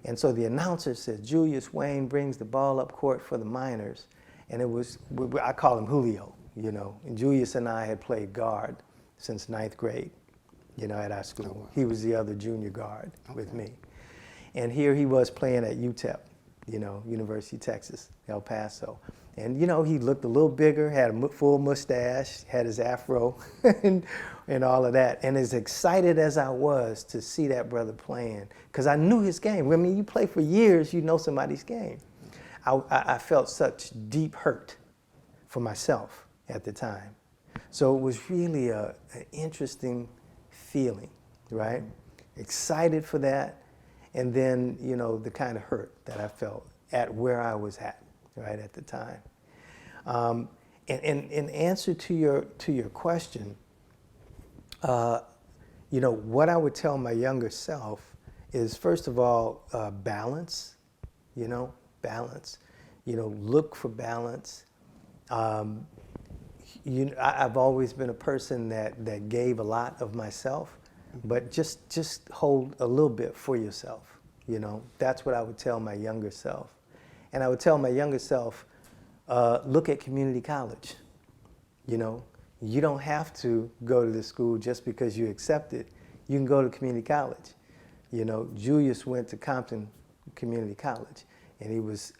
And so the announcer said, Julius Wayne brings the ball up court for the Miners. And it was, I call him Julio, And Julius and I had played guard since 9th grade, at our school. Oh, wow. He was the other junior guard with me. And here he was playing at UTEP, University of Texas, El Paso. And, he looked a little bigger, had a full mustache, had his afro, and all of that. And as excited as I was to see that brother playing, because I knew his game. I mean, you play for years, you know somebody's game. I felt such deep hurt for myself at the time. So it was really an interesting feeling, right? Excited for that, and then, the kind of hurt that I felt at where I was at. Right at the time. In answer to your question, what I would tell my younger self is, first of all, balance, balance. Look for balance. I've always been a person that gave a lot of myself, but just hold a little bit for yourself, That's what I would tell my younger self. And I would tell my younger self, look at community college. You don't have to go to the school just because you accept it. You can go to community college. Julius went to Compton Community College, and he was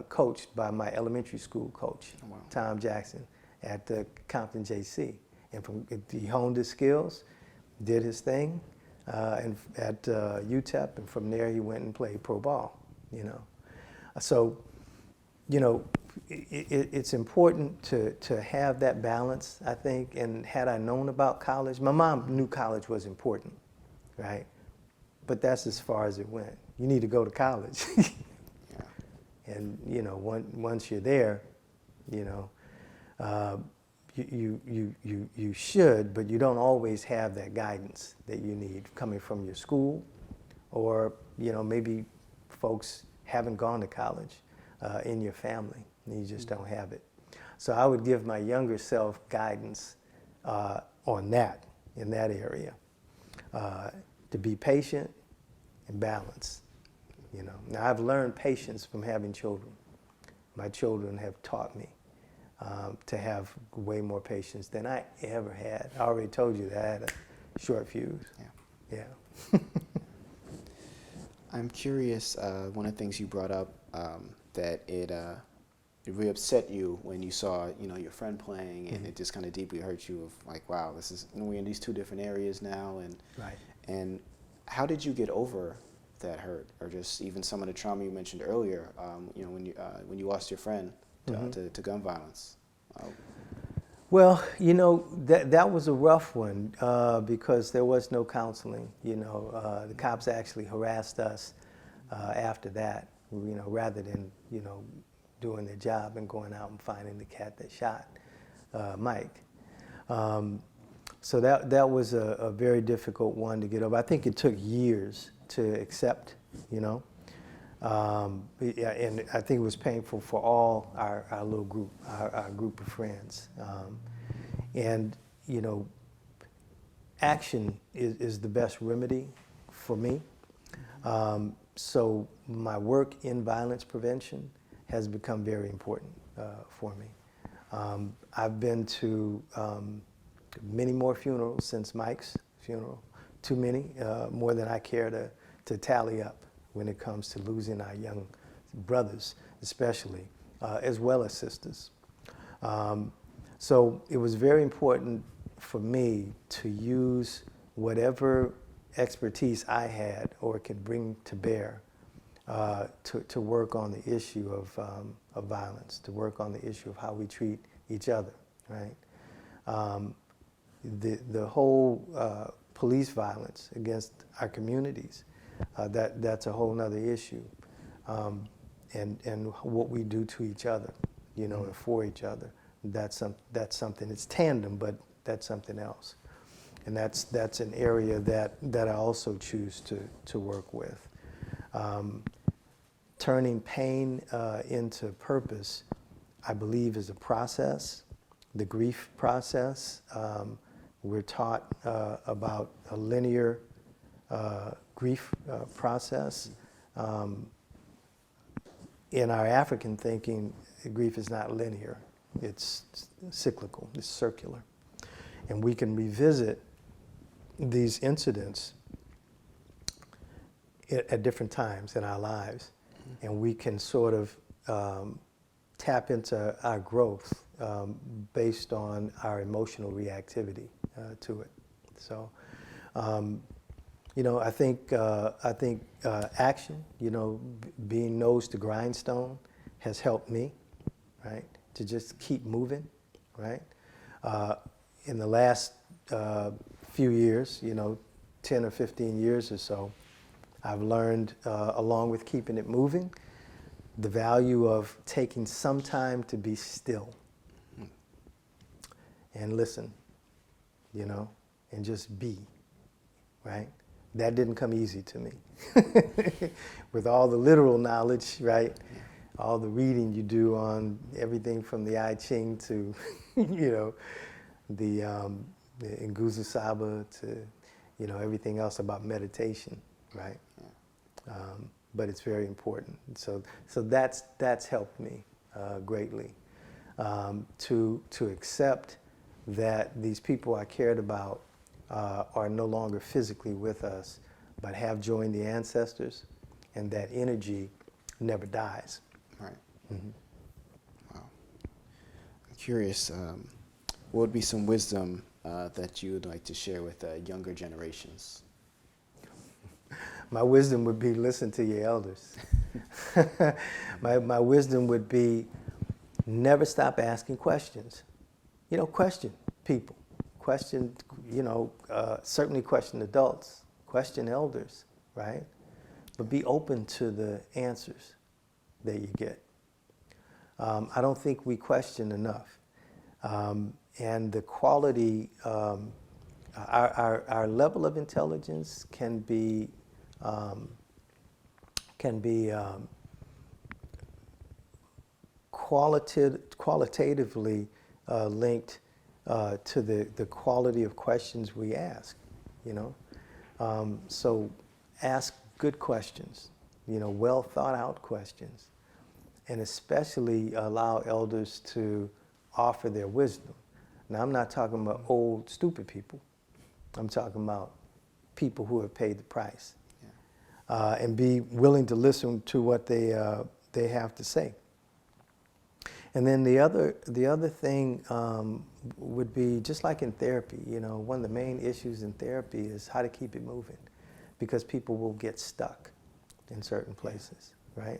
coached by my elementary school coach, oh, wow. Tom Jackson, at the Compton JC. And he honed his skills, did his thing, and at UTEP, and from there he went and played pro ball. So, it's important to have that balance, I think. And had I known about college, my mom knew college was important, right? But that's as far as it went. You need to go to college. Yeah. And, once you're there, you should, but you don't always have that guidance that you need coming from your school, or, maybe folks haven't gone to college in your family, and you just don't have it. So I would give my younger self guidance on that, in that area, to be patient and balanced. Now I've learned patience from having children. My children have taught me to have way more patience than I ever had. I already told you that I had a short fuse. Yeah. I'm curious, one of the things you brought up, that it really upset you when you saw, your friend playing, and it just kind of deeply hurt you, of like, wow, this is, we're in these two different areas now, and right. And how did you get over that hurt, or just even some of the trauma you mentioned earlier, when you lost your friend to gun violence? Well, that was a rough one because there was no counseling. The cops actually harassed us after that, rather than, doing their job and going out and finding the cat that shot Mike. So that was a very difficult one to get over. I think it took years to accept, and I think it was painful for all our little group, our group of friends. Action is the best remedy for me. So my work in violence prevention has become very important for me. I've been to many more funerals since Mike's funeral, too many, more than I care to tally up when it comes to losing our young brothers, especially, as well as sisters. So it was very important for me to use whatever expertise I had or could bring to bear to work on the issue of violence, to work on the issue of how we treat each other, right? The whole police violence against our communities, that's a whole nother issue, and what we do to each other you know, and for each other. That's something. It's tandem, but that's something else. And that's an area that I also choose to work with. Turning pain into purpose, I believe, is a process, the grief process. We're taught about a linear grief process. In our African thinking, grief is not linear. It's cyclical, it's circular. And we can revisit these incidents at different times in our lives, and we can sort of tap into our growth based on our emotional reactivity to it. So, you know, I think action, you know, being nose to grindstone has helped me, right? To just keep moving, right? In the last few years, you know, 10 or 15 years or so, I've learned, along with keeping it moving, the value of taking some time to be still and listen, you know, and just be, right? That didn't come easy to me. With all the literal knowledge, right? All the reading you do on everything from the I Ching to, you know, the Nguzu Saba to, you know, everything else about meditation, right? But it's very important. So that's helped me greatly to accept that these people I cared about are no longer physically with us, but have joined the ancestors, and that energy never dies. Right. Mm-hmm. Wow. I'm curious, what would be some wisdom that you would like to share with younger generations? My wisdom would be listen to your elders. My wisdom would be never stop asking questions. You know, question people. Question, you know, certainly question adults. Question elders, right? But be open to the answers that you get. I don't think we question enough. And the quality, our level of intelligence can be qualitatively linked to the quality of questions we ask, you know. So ask good questions, you know, well thought out questions, and especially allow elders to offer their wisdom. Now, I'm not talking about old, stupid people. I'm talking about people who have paid the price, and be willing to listen to what they have to say. And then the other thing would be, just like in therapy, you know, one of the main issues in therapy is how to keep it moving, because people will get stuck in certain places, right?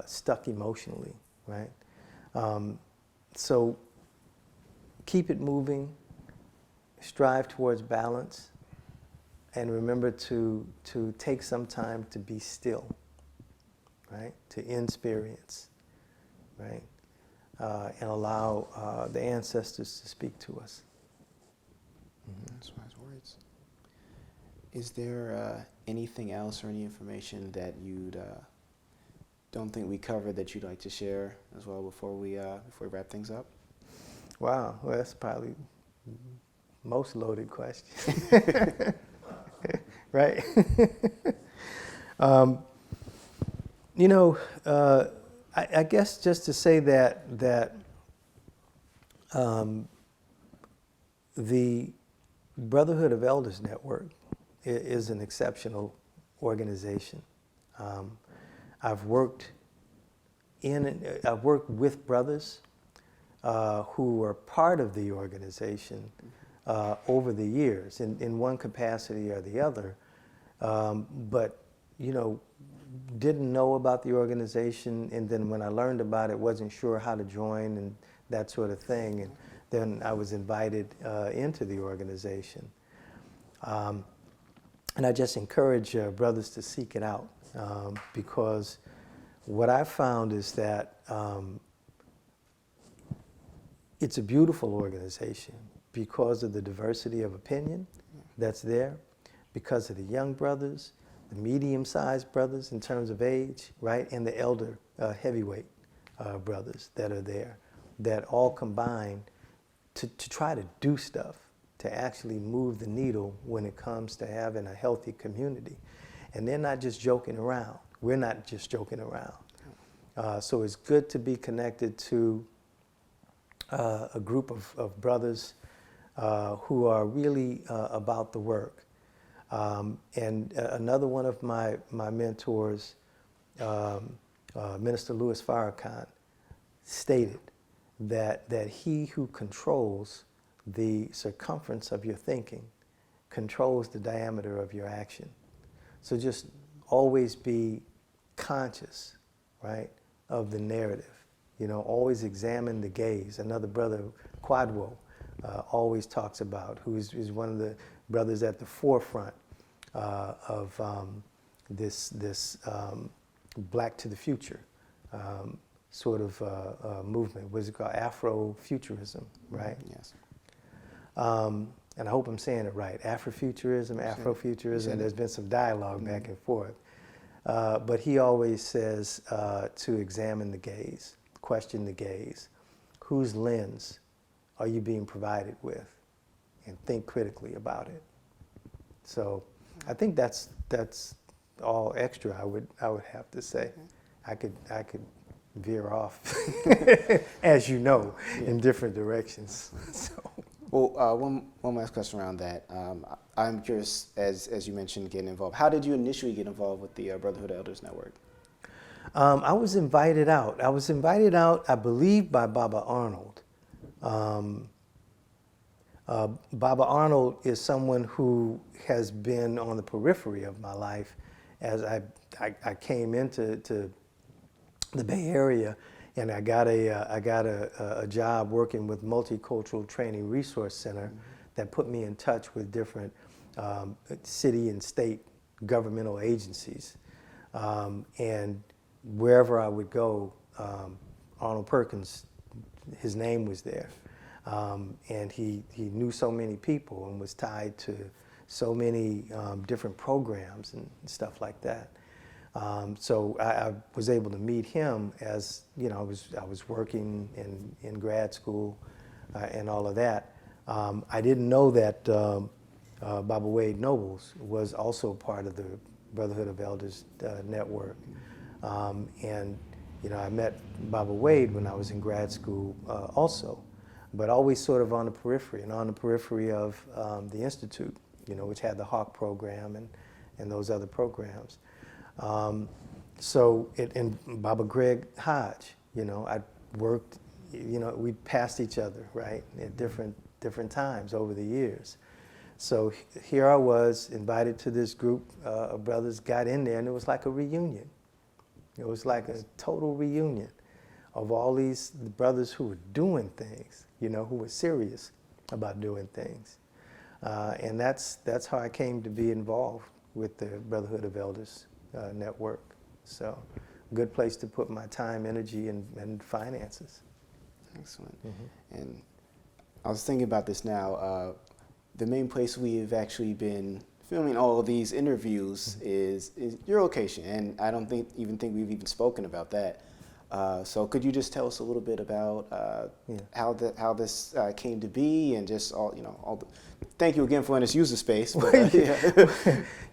Stuck emotionally, right? So keep it moving, strive towards balance, and remember to take some time to be still, right? To experience, right? And allow the ancestors to speak to us. Mm-hmm. That's wise words. Is there anything else or any information that you don't think we covered that you'd like to share as well before we wrap things up? Wow, well, that's probably most loaded question, right? You know, I guess just to say that the Brotherhood of Elders Network is an exceptional organization. I've worked with brothers who were part of the organization over the years in one capacity or the other, but you know, didn't know about the organization, and then when I learned about it, wasn't sure how to join and that sort of thing, and then I was invited into the organization. And I just encourage brothers to seek it out, because what I found is that it's a beautiful organization because of the diversity of opinion that's there, because of the young brothers, the medium-sized brothers in terms of age, right, and the elder heavyweight brothers that are there, that all combine to try to do stuff, to actually move the needle when it comes to having a healthy community. And they're not just joking around. We're not just joking around. So it's good to be connected to a group of brothers who are really about the work. And another one of my mentors, Minister Louis Farrakhan, stated that he who controls the circumference of your thinking controls the diameter of your action. So just always be conscious, right, of the narrative. You know, always examine the gaze. Another brother, Quadwo, always talks about, who is one of the brothers at the forefront of this Black to the Future sort of movement. What's it called? Afrofuturism, right? Yes. And I hope I'm saying it right. Afrofuturism. There's been some dialogue back and forth. But he always says to examine the gaze, question the gaze. Whose lens are you being provided with? And think critically about it. So I think that's all extra I would have to say. I could veer off, as you know, in different directions. So. Well, one last question around that. I'm curious, as you mentioned, getting involved. How did you initially get involved with the Brotherhood of Elders Network? I was invited out. I believe, by Baba Arnold. Baba Arnold is someone who has been on the periphery of my life as I came into the Bay Area, and I got a job working with Multicultural Training Resource Center that put me in touch with different city and state governmental agencies. And wherever I would go, Arnold Perkins, his name was there. And he knew so many people and was tied to so many different programs and stuff like that. So I was able to meet him as, you know, I was working in grad school and all of that. I didn't know that Baba Wade Nobles was also part of the Brotherhood of Elders Network. And, you know, I met Baba Wade when I was in grad school also, but always sort of on the periphery of the Institute, you know, which had the Hawk program and those other programs. And Baba Greg Hodge, you know, I worked, you know, we passed each other, right, at different times over the years. So here I was, invited to this group of brothers, got in there, and it was like a reunion. It was like a total reunion of all these brothers who were doing things, you know, who were serious about doing things. And that's how I came to be involved with the Brotherhood of Elders Network. So, good place to put my time, energy, and finances. Excellent. And I was thinking about this now. The main place we've actually been filming all of these interviews is your location, and I don't even think we've even spoken about that. So could you just tell us a little bit about how this came to be, and just all the. Thank you again for letting us use the space. But,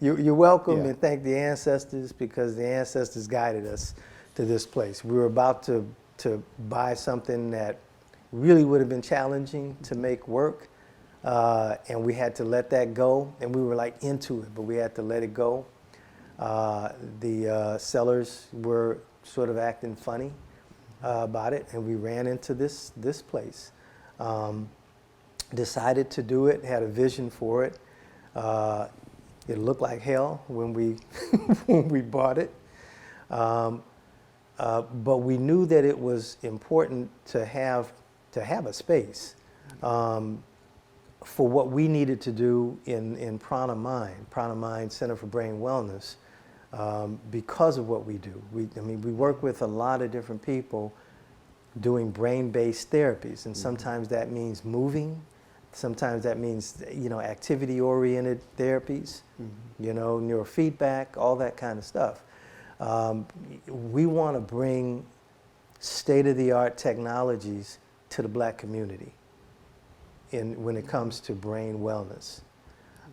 You're welcome, and thank the ancestors, because the ancestors guided us to this place. We were about to buy something that really would have been challenging to make work, and we had to let that go. And we were like into it, but we had to let it go. The sellers were sort of acting funny about it, and we ran into this place. Decided to do it, had a vision for it. It looked like hell when we when we bought it, but we knew that it was important to have a space for what we needed to do in Prana Mind Center for Brain Wellness, because of what we do. We work with a lot of different people doing brain-based therapies, and sometimes that means moving, sometimes that means, you know, activity-oriented therapies, you know, neurofeedback, all that kind of stuff. We want to bring state-of-the-art technologies to the Black community when it comes to brain wellness.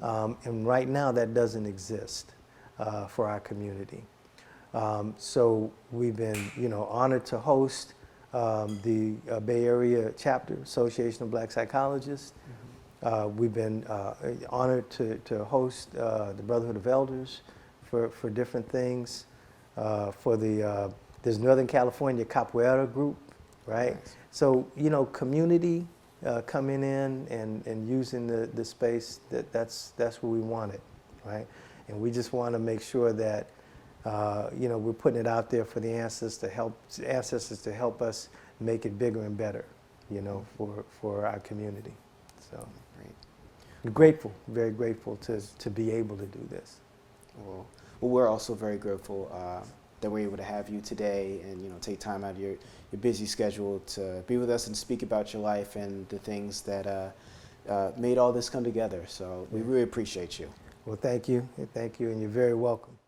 And right now that doesn't exist for our community. So we've been, you know, honored to host the Bay Area Chapter, Association of Black Psychologists. We've been honored to host the Brotherhood of Elders for different things. There's Northern California Capoeira group, right? Nice. So, you know, community coming in and using the space, that's what we wanted, right? And we just want to make sure that you know, we're putting it out there for the ancestors to help us make it bigger and better, you know, for our community. So, great. I'm grateful, very grateful to be able to do this. Well, we're also very grateful that we're able to have you today and, you know, take time out of your busy schedule to be with us and speak about your life and the things that made all this come together. So we really appreciate you. Well, thank you, and you're very welcome.